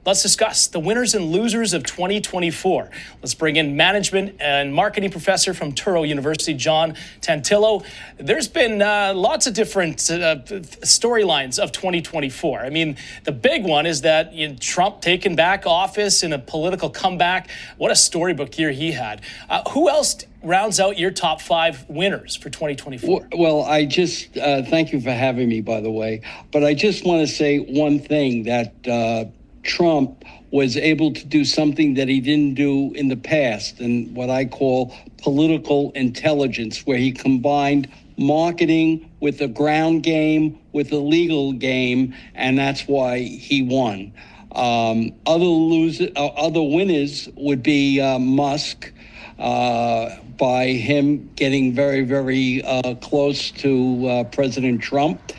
Let's discuss the winners and losers of 2024. Let's bring in management and marketing professor from Touro University, John Tantillo. There's been lots of different storylines of 2024. I mean, the big one is that Trump taking back office in a political comeback. What a storybook year he had. Who else rounds out your top 5 winners for 2024? Well, I just thank you for having me, by the way. But I just want to say one thing, that Trump was able to do something that he didn't do in the past, and what I call political intelligence, where he combined marketing with the ground game, with the legal game, and that's why he won. Other winners would be Musk, by him getting very, very close to President Trump.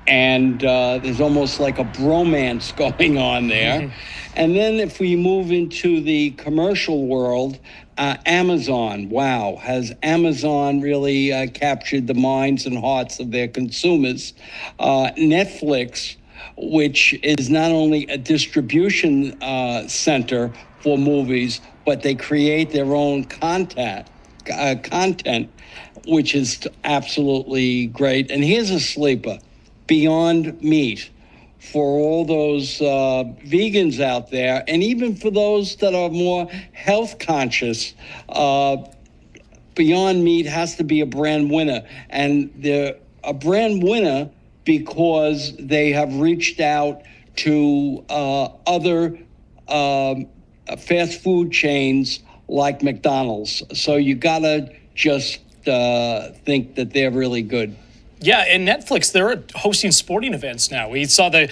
And there's almost like a bromance going on there. Mm-hmm. And then if we move into the commercial world, Amazon, wow, has Amazon really captured the minds and hearts of their consumers? Netflix, which is not only a distribution center for movies, but they create their own content, which is absolutely great. And here's a sleeper. Beyond Meat, for all those vegans out there, and even for those that are more health conscious, Beyond Meat has to be a brand winner. And they're a brand winner because they have reached out to other fast food chains like McDonald's. So you gotta just think that they're really good. Yeah, and Netflix, they're hosting sporting events now. We saw the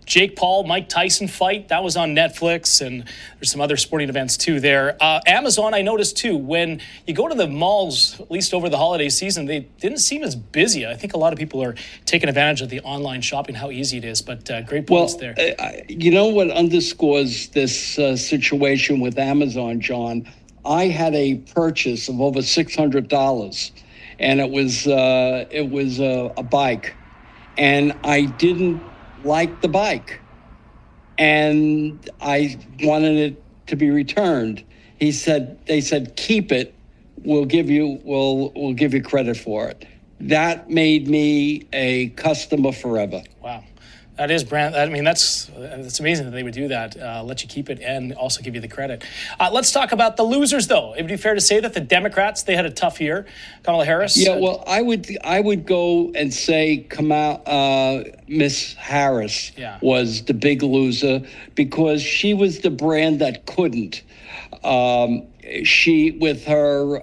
Jake Paul, Mike Tyson fight. That was on Netflix, and there's some other sporting events too there. Amazon, I noticed too, when you go to the malls, at least over the holiday season, they didn't seem as busy. I think a lot of people are taking advantage of the online shopping, how easy it is, but great points there. You know what underscores this situation with Amazon, John? I had a purchase of over $600. And it was a bike, and I didn't like the bike, and I wanted it to be returned. They said, keep it. We'll give you credit for it. That made me a customer forever. Wow. That is brand. I mean, that's amazing that they would do that, let you keep it and also give you the credit. Let's talk about the losers, though. It would be fair to say that the Democrats, they had a tough year. Kamala Harris. Yeah, well, I would go and say Miss Harris was the big loser because she was the brand that couldn't. She, with her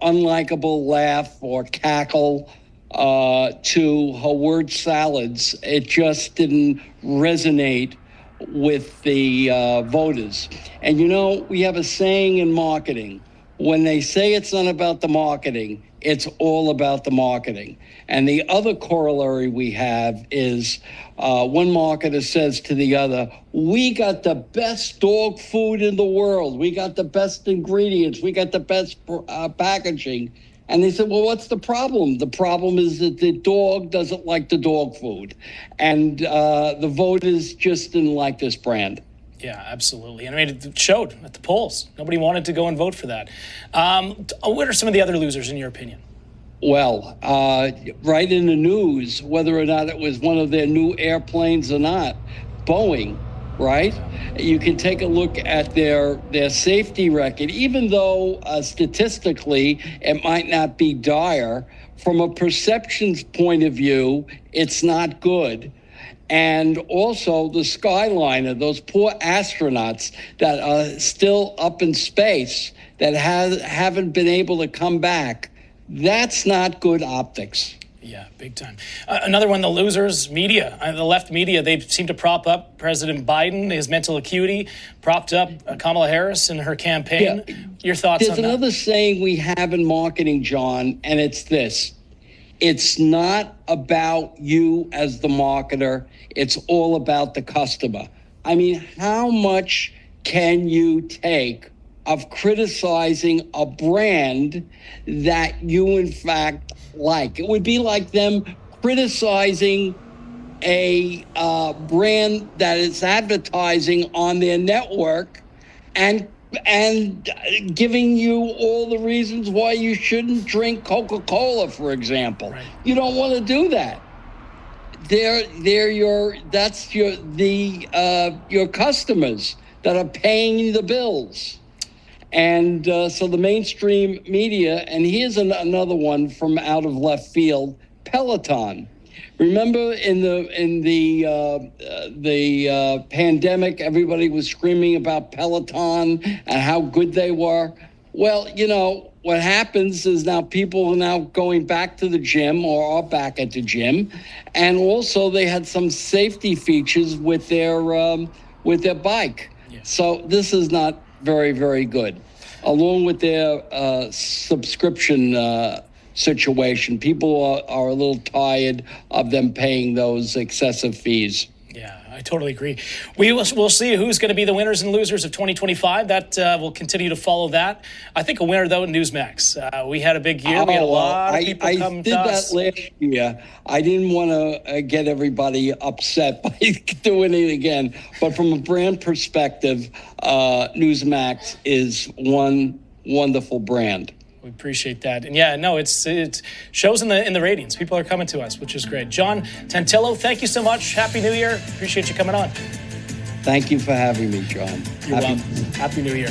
unlikable laugh or cackle, to her word salads, it just didn't resonate with the voters. And we have a saying in marketing, when they say it's not about the marketing, it's all about the marketing. And the other corollary we have is one marketer says to the other, we got the best dog food in the world. We got the best ingredients. We got the best packaging. And they said, well, what's the problem? The problem is that the dog doesn't like the dog food. And the voters just didn't like this brand. Yeah, absolutely. And I mean, it showed at the polls. Nobody wanted to go and vote for that. What are some of the other losers, in your opinion? Well, right in the news, whether or not it was one of their new airplanes or not, Boeing, right? You can take a look at their safety record, even though statistically it might not be dire. From a perceptions point of view, it's not good. And also the Skyliner, those poor astronauts that are still up in space that haven't been able to come back, that's not good optics. Yeah, big time. Another one, the losers, media. The left media, they seem to prop up President Biden, his mental acuity, propped up Kamala Harris in her campaign. Yeah. Your thoughts on that? There's another saying we have in marketing, John, and it's this. It's not about you as the marketer. It's all about the customer. I mean, how much can you take of criticizing a brand that you, in fact, like? It would be like them criticizing a brand that is advertising on their network and giving you all the reasons why you shouldn't drink Coca-Cola, for example. Right. You don't want to do that. They're your customers that are paying the bills. And so the mainstream media, and here's another one from out of left field, Peloton. Remember in the pandemic, everybody was screaming about Peloton and how good they were. Well, you know, what happens is now people are now going back to the gym or are back at the gym. And also they had some safety features with their bike. Yeah. So this is not very, very good. Along with their subscription situation, people are a little tired of them paying those excessive fees. Yeah, I totally agree. We'll see who's going to be the winners and losers of 2025. That we'll continue to follow that. I think a winner, though, Newsmax. We had a big year. We had a lot of people come to us. I did that last year. I didn't want to get everybody upset by doing it again. But from a brand perspective, Newsmax is one wonderful brand. We appreciate that. And yeah, no, it shows in the ratings. People are coming to us, which is great. John Tantillo, thank you so much. Happy New Year. Appreciate you coming on. Thank you for having me, John. You're welcome. Happy New Year.